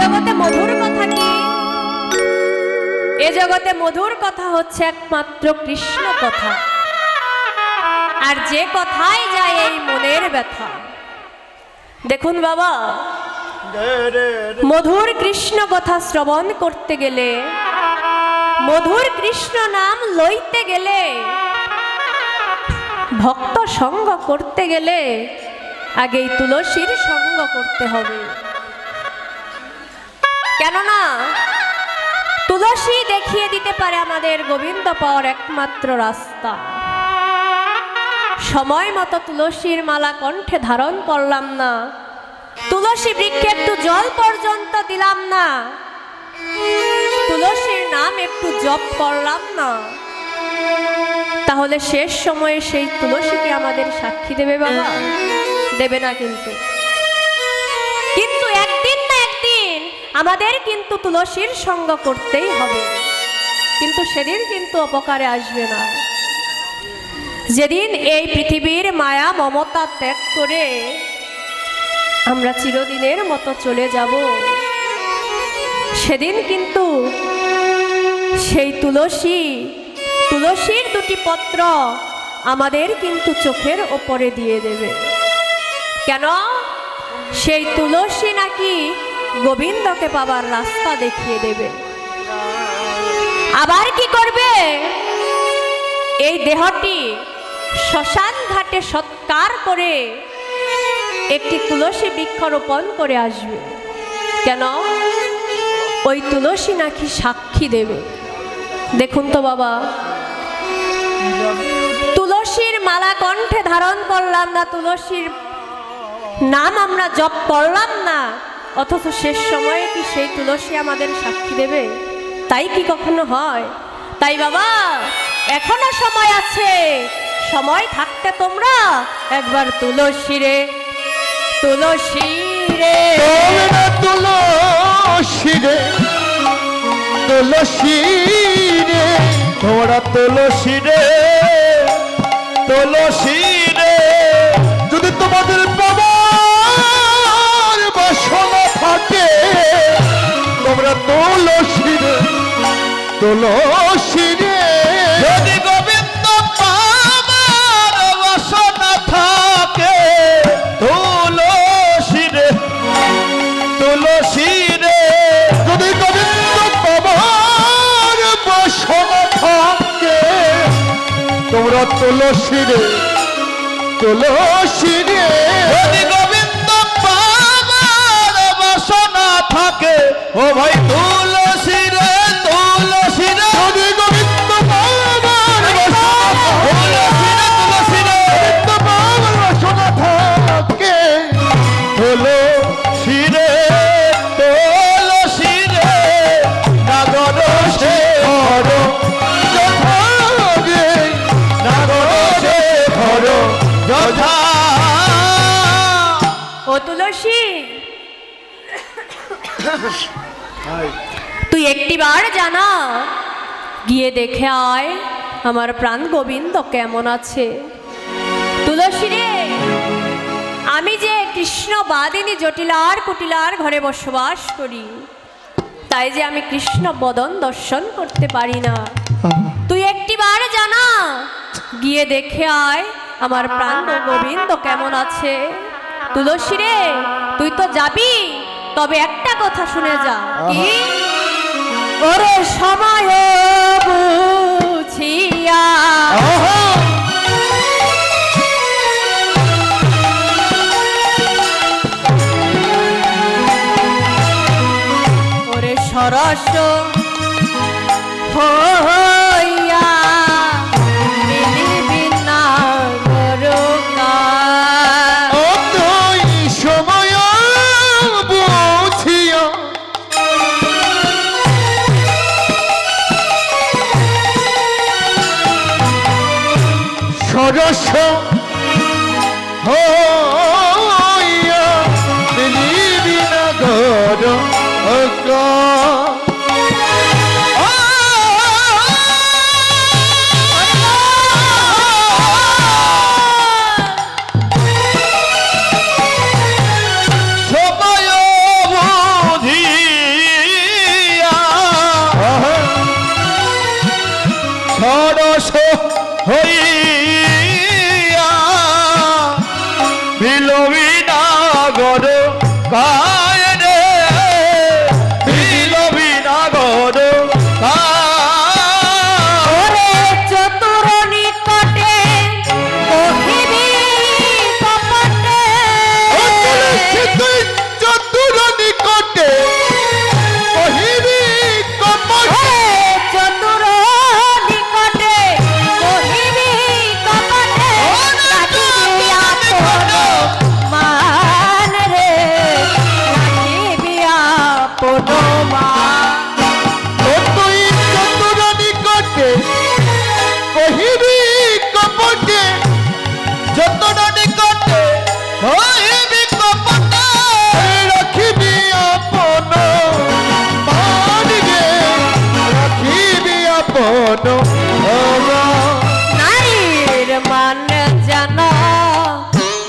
জগতে মধুর কথা কি? এ জগতে মধুর কথা হচ্ছে একমাত্র কৃষ্ণ কথা। আর যে কথাই যায় এই মনের ব্যথা। দেখুন বাবা, মধুর কৃষ্ণ কথা শ্রবণ করতে গেলে, মধুর কৃষ্ণ নাম লইতে গেলে, ভক্ত সঙ্গ করতে গেলে আগেই তুলসীর সঙ্গ করতে হবে। কেননা তুলসী দেখিয়ে দিতে পারে আমাদের গোবিন্দ পাওয়ার একমাত্র রাস্তা। সময় মতো তুলসীর মালা কণ্ঠে ধারণ করলাম না, তুলসী বৃক্ষে একটু জল পর্যন্ত দিলাম না, তুলসীর নাম একটু জপ করলাম না, তাহলে শেষ সময়ে সেই তুলসী কি আমাদের সাক্ষী দেবে বাবা? দেবে না। কিন্তু একদিন না একদিন আমাদের কিন্তু তুলসীর সঙ্গ করতেই হবে। কিন্তু সেদিন কিন্তু অপকারে আসবে না। যেদিন এই পৃথিবীর মায়া মমতা ত্যাগ করে আমরা চিরদিনের মতো চলে যাব, সেদিন কিন্তু সেই তুলসীর দুটি পত্র আমাদের কিন্তু চোখের ওপরে দিয়ে দেবে। কেন? সেই তুলসী নাকি গোবিন্দকে পাবার রাস্তা দেখিয়ে দেবে। আবার কি করবে? এই দেহটি শ্মশান ঘাটে সৎকার করে একটি তুলসী বৃক্ষ রোপণ করে আসবে। কেন? ওই তুলসী নাকি সাক্ষী দেবে। দেখুন তো বাবা, তুলসীর মালা কণ্ঠে ধারণ করলাম না, তুলসীর নাম আমরা জপ করলাম না, অথচ শেষ সময়ে কি সেই তুলসী আমাদের সাক্ষী দেবে? তাই কি কখনো হয়? তাই বাবা, এখনো সময় আছে। সময় থাকতে তোমরা একবার তুলসী রে তুলসী রে তুলসী রে তুলসী রে তোমরা তুলসী রে তুলসী রে, যদি তোমাদের বাবার বাসনা থাকে তোমরা তুলসী রে তুলসী রে, যদি গোবিন্দ পাবার বাসনা থাকে তুলসী রে তুলসী রে, যদি গোবিন্দ পাবার বাসনা থাকে তোমরা তুলসী রে তুলসী রে, যদি গোবিন্দ পাবার বাসনা থাকে ও ভাই তুলসী রে তুলসী রে, যদি গোবিন্দ পাবার তুলসী রে গোবিন্দ পাবার বাসনা থাকে তুলসী রে তুলসী রে, নাগর সে ধর যথা রে নাগর সে ধর যথা। ও তুলসী, তুই একটিবার জানা গিয়ে দেখে আয় আমার প্রাণ গোবিন্দ কেমন আছে। তুলসী রে, আমি যে কৃষ্ণ বাদিনী জটিলার কুটিলার ঘরে বসবাস করি, তাই যে আমি কৃষ্ণ বদন দর্শন করতে পারি না। তুই একটিবার জানা গিয়ে দেখে আয় আমার প্রাণ গোবিন্দ কেমন আছে। তুলসী রে, তুই তো যাবি, তবে একটা কথা শুনে যা। কি? ওরে সময় বুঝিয়া ওরে সরস হইয়া মিলিবি না গরকা, ও তুই সময় বুঝিয়া সরস হইয়া মিলিবি না গরকা। সময় বুঝি হইয়া বিলবিনা গর গায় রে বিলবিনা গর ওরে চতুর নিকটে কহিবি কপটে চতুর নিকটে কহিবি কপটে চতুর নিকটে কহিবি কপটে রাখিবি আপন মান রে রাখিবি আপন মান তুই চতুর নিকটে কহিবি কপটে চতুর নিকটে কহিবি কপটে রাখিবি আপন মান রে রাখিবি আপন মান। নারীর মান যেন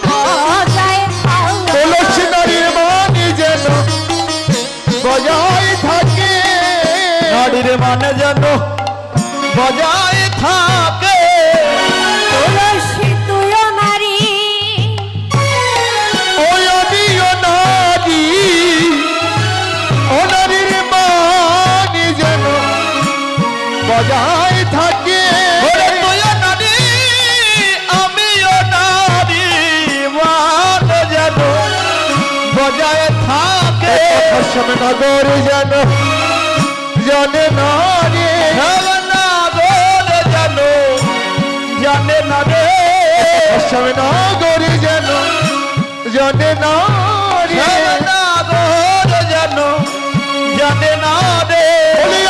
বজায় তুলসী নারীর মান যেন বজায় থাকে নারীর মান যেন বজায় থাকে তুলসী তুইও নারী ওই অনিয় নারী ও নারীর মান যেন বজায় থাকে তুইও নারী আমিও নারী মান যেন বজায় থাকে নগর যেন জানে না রে নগর যেন জানে না রে নগর যেন জানে না রে নগর যেন জানে না রে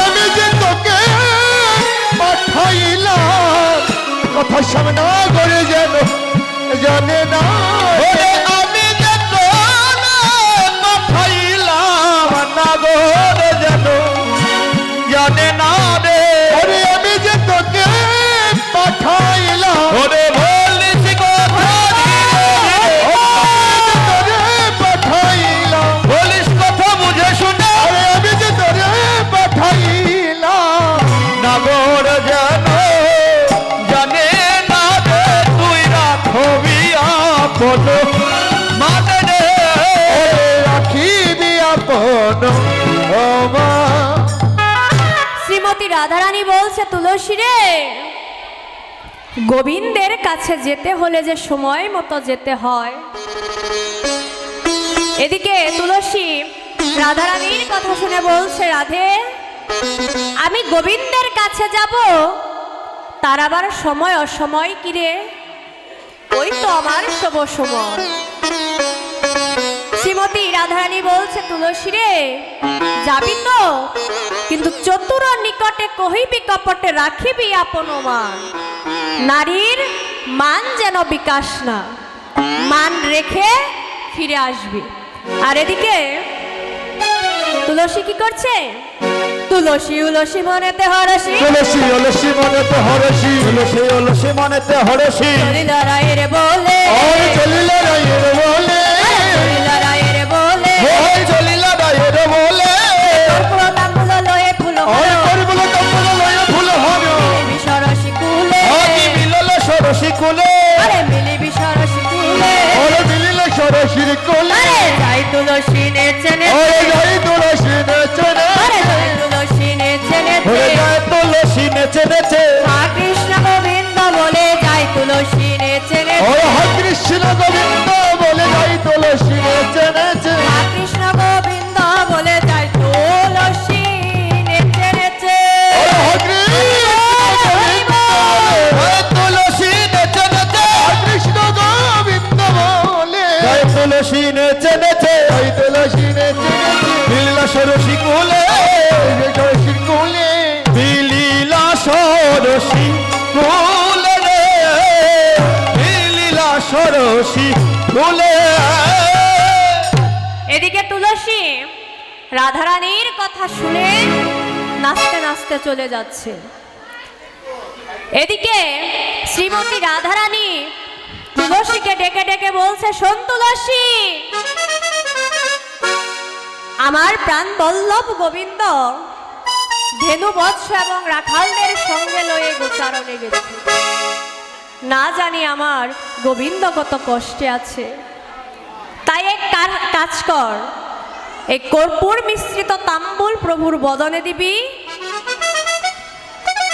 আমি যে তোকে পাঠাইলাম কথা শ্যামনগর যেন জানে না রে আমি যে পাঠাইলাম নগর যেন জানে না রে ওরে আমি যে তোকে পাঠাইলাম ওরে বলিস কথা তোরে পাঠাইলাম বলিস কথা বুঝে শুনে ওরে আমি যে তোরে পাঠাইলাম নগর যেন জানে না রে তুই রাখবি আপন মানে রে রাখিবি আপন মা। শ্রীমতী রাধারানী বলছে তুলসী রে গোবিন্দের কাছে যেতে হলে যে সময় মতো যেতে হয়। এদিকে তুলসী রাধারানীর কথা শুনে বলছে রাধে আমি গোবিন্দের কাছে যাব তার আবার সময় অসময় কিরে ওই তো আমার শুভ সময়। শ্রীমতী রাধারানী বলছে তুলসী রে যাবি তো কিন্তু চতুর নিকটে কহিবি কপটে রাখিবি আপন মান। নারীর মান যেন বিকাশ না মান রেখে ফিরে আসবি। আর এদিকে তুলসী কি করছে তুলসী উলসী মনেতে হরসি তুলসী অলসী মনেতে হরসি তুলসী অলসী মনেতে হরসি চলিল রায়ের বলে ওই চলিল রায়ের বলে চলিল রায়ের বলে ওই চলিল রায়ের বলে কর্পূর তাম্বুল লয়ে ফুল ওই করিবল কম্বল লয়ে ফুল হবে সরসি কুলে ওই মিলল সরসি কুলে আরে মিলিবি সরসি কুলে ওরে মিলিল সরসির কোলে আরে যাই তুলসী নেচে ওরে নেচে যাই তুলসী নেচে আরে যাই তুলসী নেচে ওরে নেচে যাই তুলসী নেচে নেচে মা কৃষ্ণ গোবিন্দ বলে যাই তুলসী নেচে ওরে নেচে হরে কৃষ্ণ গোবিন্দ বলে যাই তুলসী নেচে নেচে মা কৃষ্ণ গোবিন্দ বলে যাই তুলসী নেচে নেচে ওরে হরে তুলসী নেচে নেচে কৃষ্ণ গোবিন্দ বলে যাই তুলসী নেচে নেচে যাই তুলসী নেচে নেচে বিলীলা সরসী কোলে সরসী কোলে বিলীলা সরসী কোলে রে বিলীলা সরসী কোলে। এদিকে তুলসী রাধারানীর কথা শুনে নাচতে নাচতে চলে যাচ্ছে। এদিকে শ্রীমতী রাধারানী তুলসীকে ডেকে ডেকে বলছে শোন তুলসী আমার প্রাণ বল্লভ গোবিন্দ ধেনু বৎস এবং রাখালদের সঙ্গে লয়ে গোচারণে গেছে। না জানি আমার গোবিন্দ কত কষ্টে আছে। তাই এক কাজ কর, এই কর্পূর মিশ্রিত তাম্বুল প্রভুর বদনে দিবি,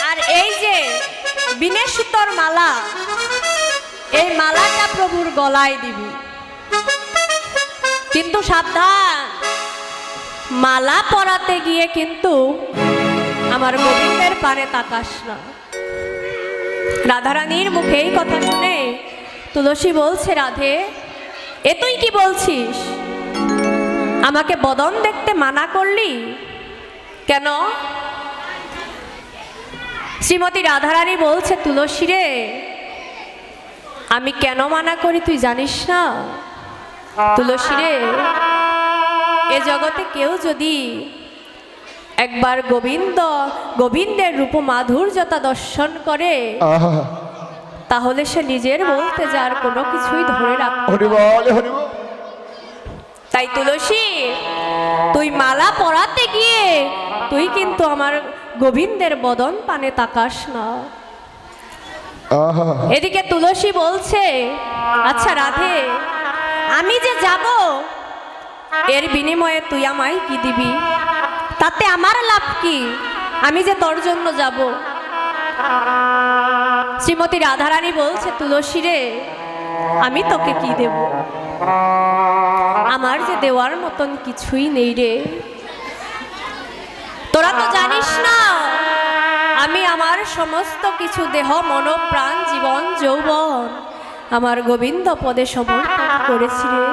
আর এই যে বিনে সুতোর মালা, এই মালাটা প্রভুর গলায় দিবি। কিন্তু সাবধান, মালা পরাতে গিয়ে কিন্তু আমার গোবিন্দের পানে তাকাস না। রাধারানীর মুখে এই কথা শুনে তুলসী বলছে, রাধে এ তুই কি বলছিস? আমাকে বদন দেখতে মানা করলি কেন? শ্রীমতী রাধারানী বলছে, তুলসী রে, আমি কেন মানা করি তুই জানিস না? তুলসী রে, এ জগতে কেউ যদি একবার গোবিন্দের রূপ মাধুর্যতা দর্শন করে, তাহলে সে নিজের বলতে যার কোনো কিছুই ধরে রাখবে। তাই তুলসী, তুই মালা পরাতে গিয়ে তুই কিন্তু আমার গোবিন্দের বদন পানে তাকাস না। এদিকে তুলসী বলছে, আচ্ছা রাধে, আমি যে যাব এর বিনিময়ে তুই আমায় কি দিবি? তাতে আমার লাভ কি? আমি যে তোর জন্য যাব। শ্রীমতী রাধারানী বলছে, তুলসী রে, আমি তোকে কি দেব? আমার যে দেওয়ার মতন কিছুই নেই রে। তোরা তো জানিস না আমি আমার সমস্ত কিছু দেহ, মন, প্রাণ, জীবন, যৌবন আমার গোবিন্দ পদে সমর্পণ করেছি রে।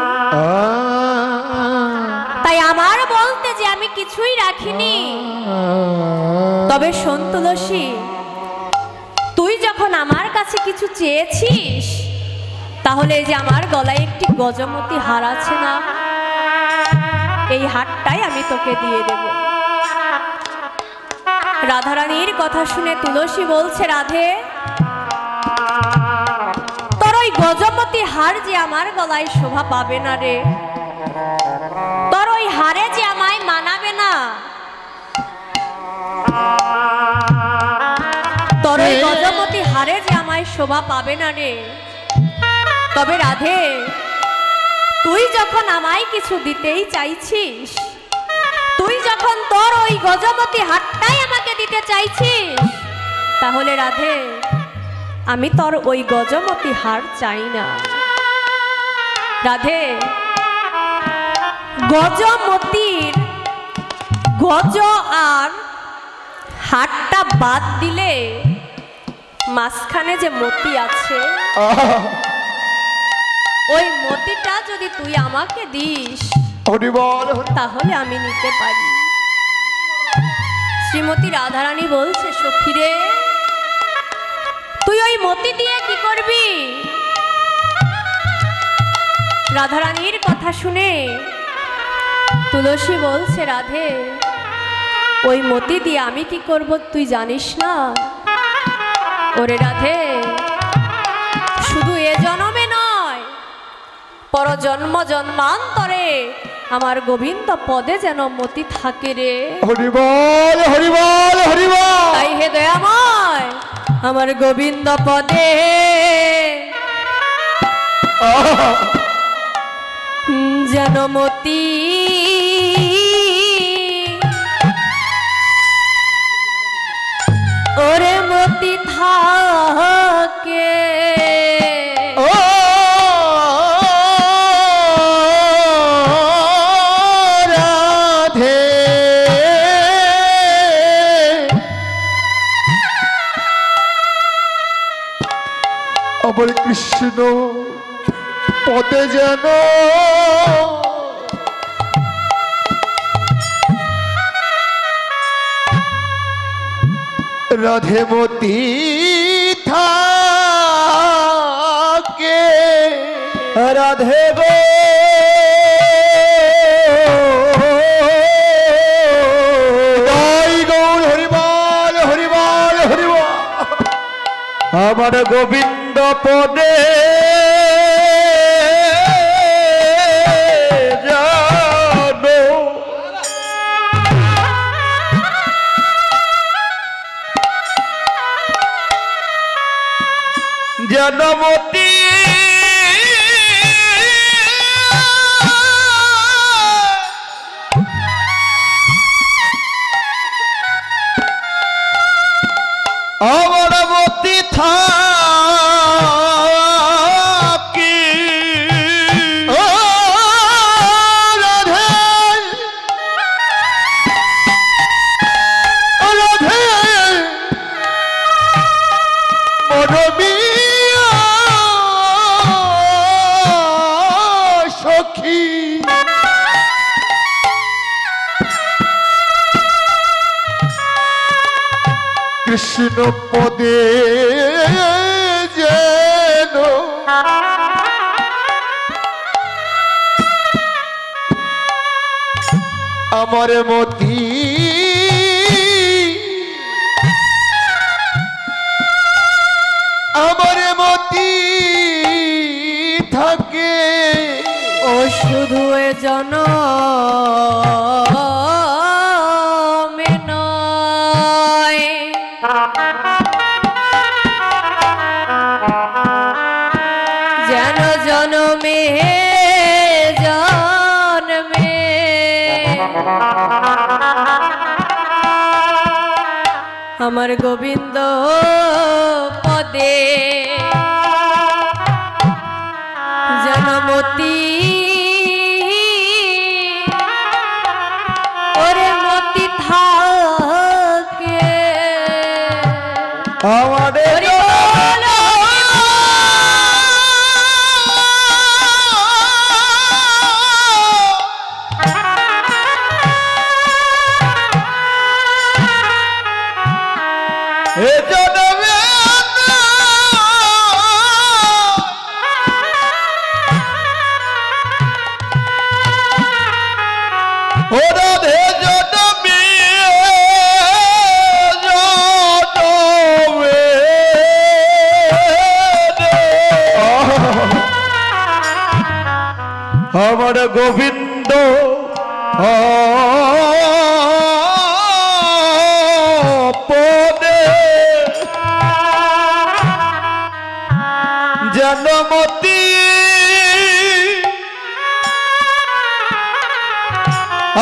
তাই আমার বলতে যে আমি কিছুই রাখিনি। তবে শোন তুলসী, তুই যখন আমার কাছে কিছু চেয়েছিস, তাহলে যে আমার গলায় একটি গজমতি হার আছে না, এই হারটাই আমি তোকে দিয়ে দেব। রাধারানীর কথা শুনে তুলসী বলছে, রাধে, তোর ওই গজমতি হার যে আমার গলায় শোভা পাবে না রে। তোর ওই হারে যে আমায় মানাবে না। তোর ওই গজমতি হারে যে আমায় শোভা পাবে না রে। তবে রাধে, তুই যখন আমায় কিছু দিতেই চাইছিস, তুই যখন তোর ওই গজমতি হারটাই আমাকে দিতে চাইছিস, তাহলে রাধে, আমি তোর ওই গজমতি হার চাই না। রাধে, গজমতির গজ আর হারটা বাদ দিলে মাঝখানে যে মতি আছে, ওই মতিটা যদি তুই আমাকে দিস, তাহলে আমি নিতে পারি। শ্রীমতী রাধারানী বলছে, সখী রে, তুই ওই মতি দিয়ে কি করবি? রাধারানীর কথা শুনে তুলসী বলছে, রাধে, ওই মতি দিয়ে আমি কি করব তুই জানিস না? ওরে রাধে, শুধু এ জন্মে নয়, পরজন্ম জন্মান্তরে আমার গোবিন্দ পদে যেন মতি থাকে রে। হরি বল, হরি বল, হরি বল। তাই হে দয়াময়, আমার গোবিন্দ পদে যেন মতি ওরে মতি থাকে। রাধে, আমার কৃষ্ণ পদে যেন রাধে মতি থাকে। রাধে গো, জয় গৌর, হরিবল, হরিবল, হরিবল। আমার গোবিন্দ পদে জনমতি আমার মতি থাকি ও রাধে রাধে মরমিয়া সখী কৃষ্ণ পদে যেন আমার মতি আমার মতি থাকে ও শুধু এ জন যেন জনমে জন্মে আমার গোবিন্দ পদে জনমতি ওরে মতি থাকে আমাদের এ জনমে ও রাধে জনমে জনমে আমার গোবিন্দ পদে জনমতি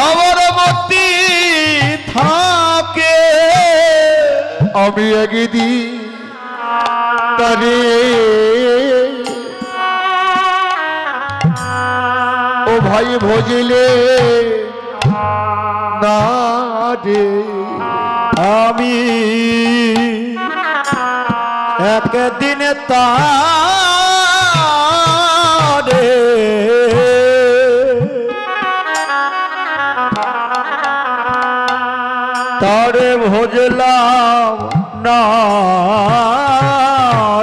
আমার মতি থাকে আমি একদিন তারে ও ভাই ভজিলে না রে আমি একদিন তারে তারে ভজলাম না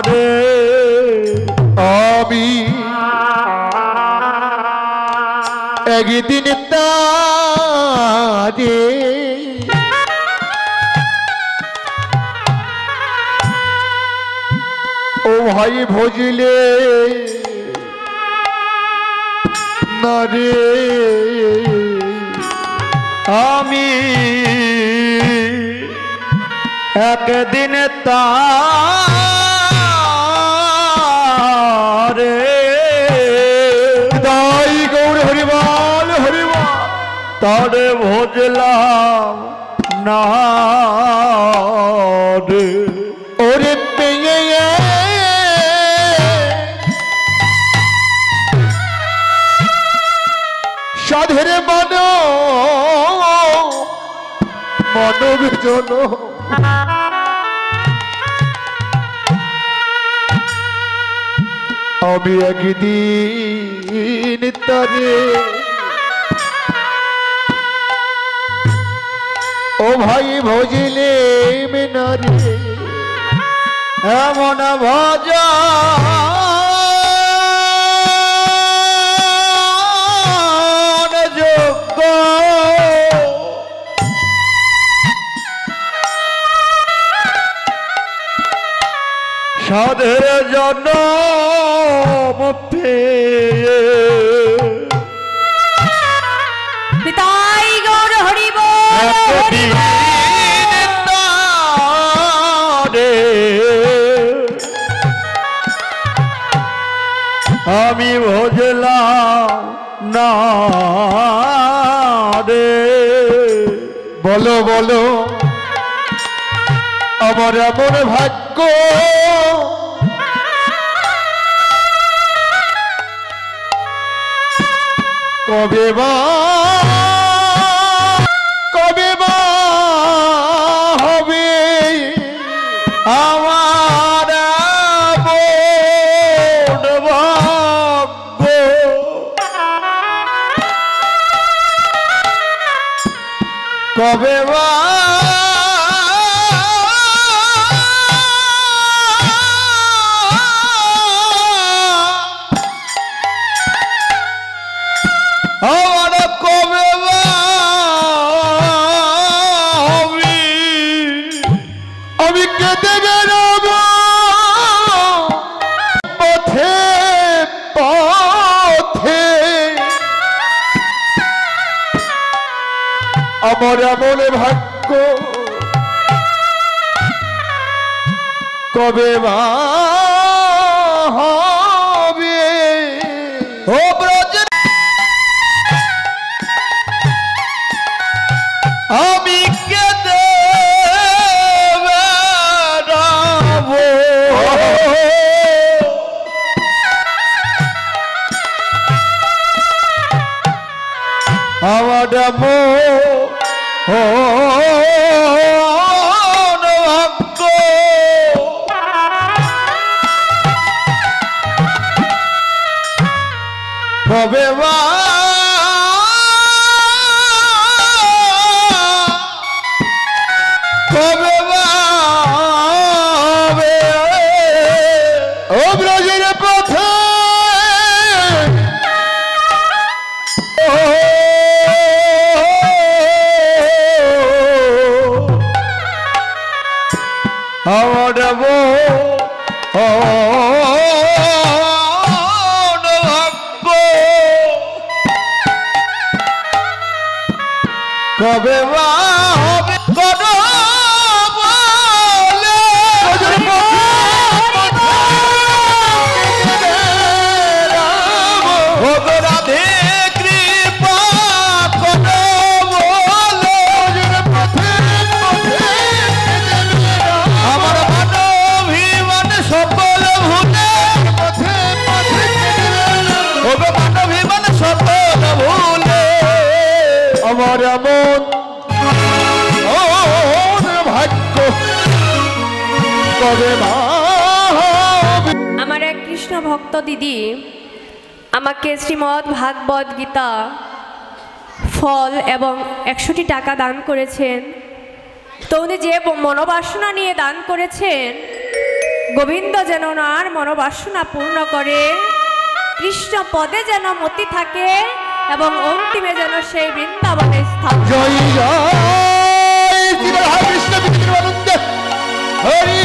রে আমি একদিন তারে ও ভাই ভজিলে না রে আমি একদিন তারে দাই গৌর হরিবল হরিবল তারে ভজলাম না রে ওরে পেয়ে সাধের মন মনোবিজন আমি একদিন তারে ও ভাই ভজিলে মিনারে এমন ভজা যোগ্য সাধের জন্ম পেয়ে তাই গৌর হরিবল আমি বুঝলাম না রে। বলো বলো আমার এমন ভাগ্য, কবে বা হবে আমার এমন ভাগ্য, কবে বা আমার কবে বা হবে। আমি কেঁদে বেরোব পথে পথে, আমার এমন ভাগ্য, কবে বা হবে। ও ব্রজ আমি কেঁদে বেড়াবো, আমার ভাগ্য, কবে বা কবে বা হবে। ও ব্রজের পথে আমার ভাগ্য, কবে বা হবে। কোনো বলে রাধে কৃপা, কোনো বলে আমার মানবিমান সকল ভুলে, মানবিমান সকল ভুলে, আমার এমন ভাগ্য, কবে বা হবে। আমার এক কৃষ্ণ ভক্ত দিদি আমাকে শ্রীমদ্ ভাগবত গীতা ফল এবং 100টি টাকা দান করেছেন। তো উনি যে মনোবাসনা নিয়ে দান করেছেন, গোবিন্দ যেন ওনার মনোবাসনা পূর্ণ করে, কৃষ্ণ পদে যেন মতি থাকে এবং অন্তিমে যেন সেই বৃন্দাবনে স্থান। জয় জয় শ্রী রাধা কৃষ্ণ বিষ্ণুনন্দ, হরি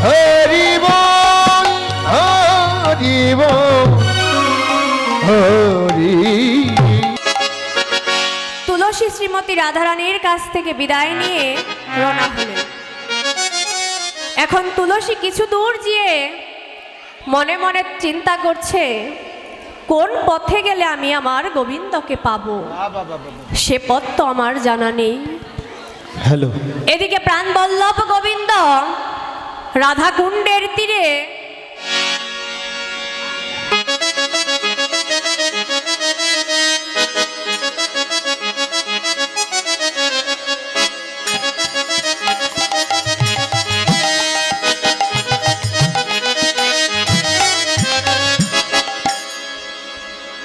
হরি বল, হরি বল, হরি। তুলসী শ্রীমতী রাধারানীর কাছ থেকে বিদায় নিয়ে রওনা হলেন। এখন তুলসী কিছু দূর গিয়ে মনে মনে চিন্তা করছে, কোন পথে গেলে আমি আমার গোবিন্দকে পাবো, সে পথ তো আমার জানা নেই। হ্যালো। এদিকে প্রাণবল্লভ গোবিন্দ রাধাকুণ্ডের তীরে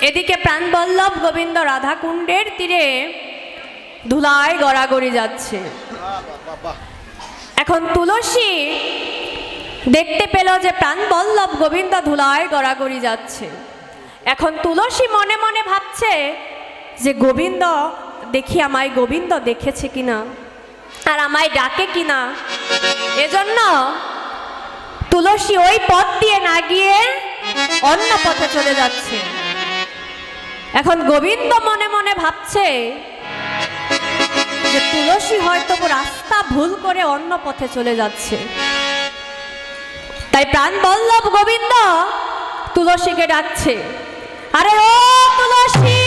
এদিকে প্রাণবল্লভ গোবিন্দ রাধাকুণ্ডের তীরে ধুলায় গড়াগড়ি যাচ্ছে। এখন তুলসী দেখতে পেল যে প্রাণবল্লভ গোবিন্দ ধুলায় গড়াগড়ি যাচ্ছে। এখন তুলসী মনে মনে ভাবছে যে গোবিন্দ দেখি আমায় গোবিন্দ দেখেছে কিনা আর আমায় ডাকে কিনা। এজন্য তুলসী ওই পথ দিয়ে না গিয়ে অন্য পথে চলে যাচ্ছে। এখন গোবিন্দ মনে মনে ভাবছে যে তুলসী হয়তো রাস্তা ভুল করে অন্য পথে চলে যাচ্ছে। তাই প্রাণবল্লভ গোবিন্দ তুলসীকে ডাকছে, আরে ও তুলসী,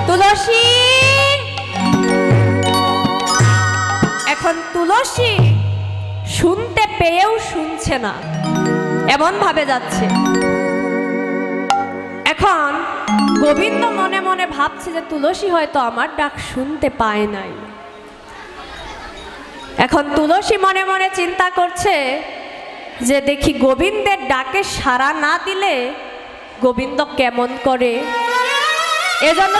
তুলসী। এখন তুলসী শুনতে পেয়েও শুনছে না, এমন ভাবে যাচ্ছে। এখন গোবিন্দ মনে মনে ভাবছে যে তুলসী হয়তো আমার ডাক শুনতে পায় নাই। এখন তুলসী মনে মনে চিন্তা করছে যে দেখি গোবিন্দের ডাকে সাড়া না দিলে গোবিন্দ কেমন করে। এজন্য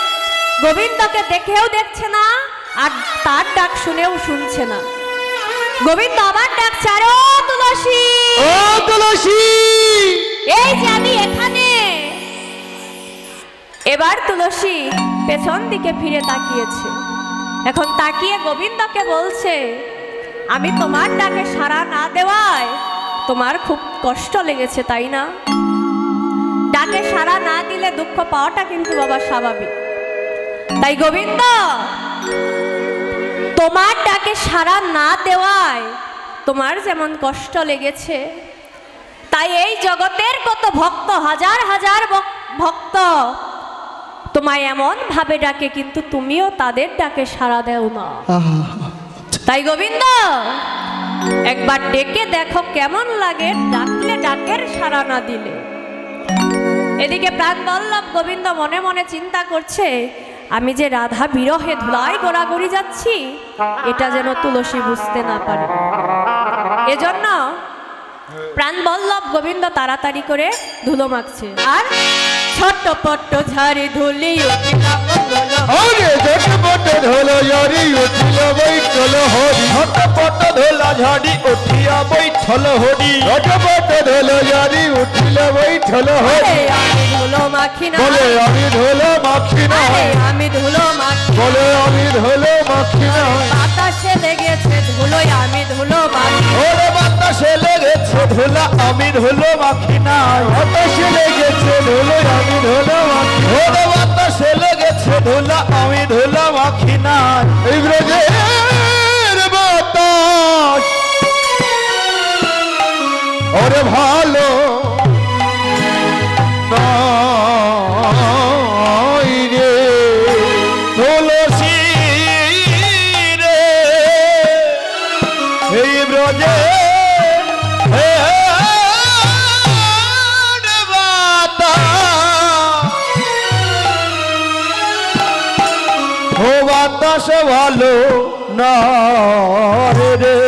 গোবিন্দকে দেখেও দেখছে না, আর তার ডাক শুনেও শুনছে না। গোবিন্দ আবার ডাকছে, আরে ও তুলসী, ও তুলসী, এই যে আমি এখানে। এবার তুলসী পেছন দিকে ফিরে তাকিয়েছে। এখন তাকিয়ে গোবিন্দকে বলছে, আমি তোমার ডাকে সাড়া না দেওয়ায় তোমার খুব কষ্ট লেগেছে, তাই না? ডাকে সাড়া না দিলে দুঃখ পাওয়াটা কিন্তু বাবা স্বাভাবিক। তাই গোবিন্দ, তোমার ডাকে সাড়া না দেওয়ায় তোমার যেমন কষ্ট লেগেছে, তাই এই জগতের কত ভক্ত, হাজার হাজার ভক্ত তোমায় এমন ভাবে ডাকে, কিন্তু তুমিও তাদের ডাকে সাড়া দেও না। তাই গোবিন্দ একবার ডেকে দেখো কেমন লাগে, ডাকলে ডাকের সাড়া না দিলে। এদিকে প্রাণবল্লভ গোবিন্দ মনে মনে চিন্তা করছে, আমি যে রাধা বিরহে ধুলায় গোড়াগড়ি যাচ্ছি, এটা যেন তুলসী বুঝতে না পারে। এজন্য প্রাণবল্লভ গোবিন্দ তাড়াতাড়ি করে ধুলো মাখছে, আর ছটপট ঝাড়ি ধুলি উঠিলা মঙ্গল হরি, ঝটপট ধুলো ঝাড়ি উঠিলা বৈঠল হরি, ঝটপট ধুলো ঝাড়ি উঠিয়া বৈঠল হরি, ঝটপট ধুলো ঝাড়ি উঠিলা বৈঠল হরি। আমি ধুলো মাখি না, বলে আমি ধুলো মাখি না, আমি ধুলো মাখি, বলে আমি ধুলো মাখি না, বাতাসে লেগেছে ধুলোয় আমি ধুলো মাখি, ওরে বাতাসে লেগেছে ধুলা আমি ধুলো মাখি না, বাতাসে লেগেছে ধুলো আমি ধুলো মাখি, ওরে বাতাসে লেগেছে ধুলা আমি ধুলো মাখি না। এই ব্রজের বাতাস ওরে ভালো নয় রে তুলসী রে, এই ব্রজে ও বাতাস ভালো না রে,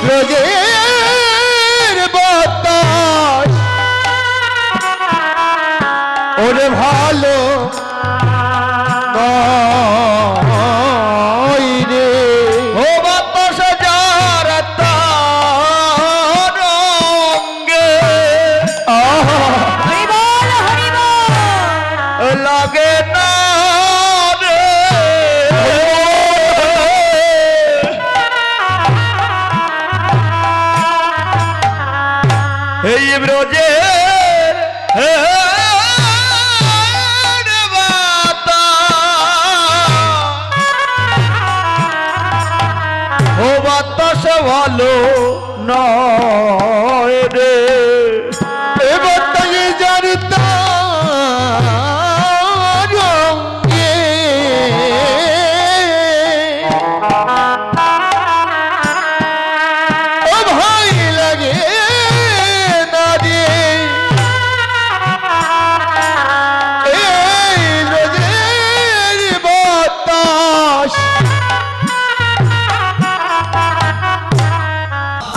ব্রজের বাতাস ওরে ভালো নয় রে, ও বাতাস যার তার রঙ্গে হরি বল হরি বল। লাগে না রে, এই ব্রজের ও বাতাস ভালো নয় রে, এ বাতাসে জানতা রঙ্গে ও ভাই লাগে না রে, এই ব্রজের বাতাস।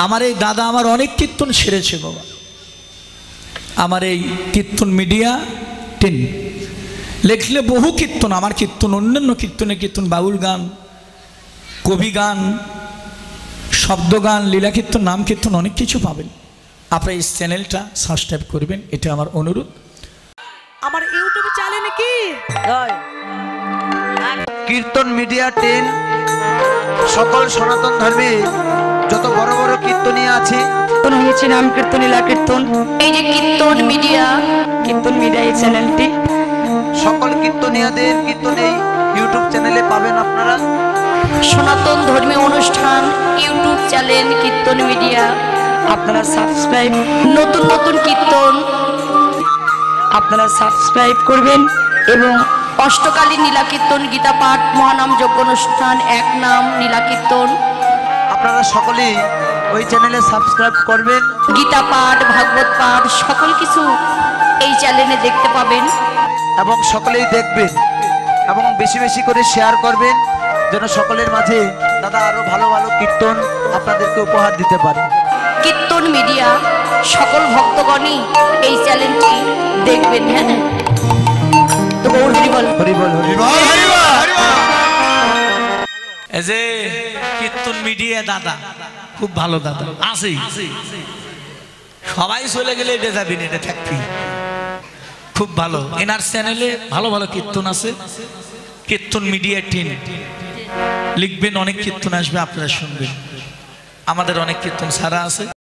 আমার এই দাদা আমার অনেক কীর্তন সেরেছে বাবা, আমার এই কীর্তন মিডিয়া 10 লেখলে বহু কীর্তন, আমার কীর্তন অন্যান্য কীর্তনে কীর্তন, বাউল গান, কবি গান, শব্দ গান, লীলা কীর্তন, নাম কীর্তন, অনেক কিছু পাবেন। আপনারা এই চ্যানেলটা সাবস্ক্রাইব করবেন, এটা আমার অনুরোধ। আমার ইউটিউবে চ্যানেলে কি কীর্তন মিডিয়া 10 সকল সনাতন ধর্মে যত বড় বড় কীর্তনীয় আছে, কীর্তন হয়েছে নাম কীর্তন, লীলা কীর্তন, এই যে কীর্তন মিডিয়া কীর্তন মিডিয়া এই চ্যানেলটি সকল কীর্তনীয়দের কীর্তন এই ইউটিউব চ্যানেলে পাবেন আপনারা। সনাতন ধর্মীয় অনুষ্ঠান ইউটিউব চ্যানেল কীর্তন মিডিয়া আপনারা সাবস্ক্রাইব, নতুন নতুন কীর্তন আপনারা সাবস্ক্রাইব করবেন এবং অষ্টকালীন নীলা কীর্তন, গীতা পাঠ, মহানাম যজ্ঞ অনুষ্ঠান, এক নাম নীলা কীর্তন, আপনারা সকলেই ওই চ্যানেলে সাবস্ক্রাইব করবেন গীতা পাঠ, ভাগবত পাঠ সকল কিছু এই চ্যানেলে দেখতে পাবেন। এবং সকলেই দেখবেন এবং বেশি বেশি করে শেয়ার করবেন, যেন সকলের মাঝে দাদা আরো ভালো ভালো কীর্তন আপনাদেরকে উপহার দিতে পারে। কীর্তন মিডিয়া সকল ভক্তগণই এই চ্যানেলটি দেখবেন। হ্যাঁ, তো গৌর হরি বল। হরিবল হরিবল। এই যে কীর্তন মিডিয়া দাদা খুব ভালো দাদা আছে, সবাই চলে গেলে এটা যাবি না, এটা থাকবি। খুব ভালো, এনার চ্যানেলে ভালো ভালো কীর্তন আছে। কীর্তন মিডিয়া 10 লিখবেন, অনেক কীর্তন আসবে, আপনারা শুনবেন। আমাদের অনেক কীর্তন ছাড়া আছে।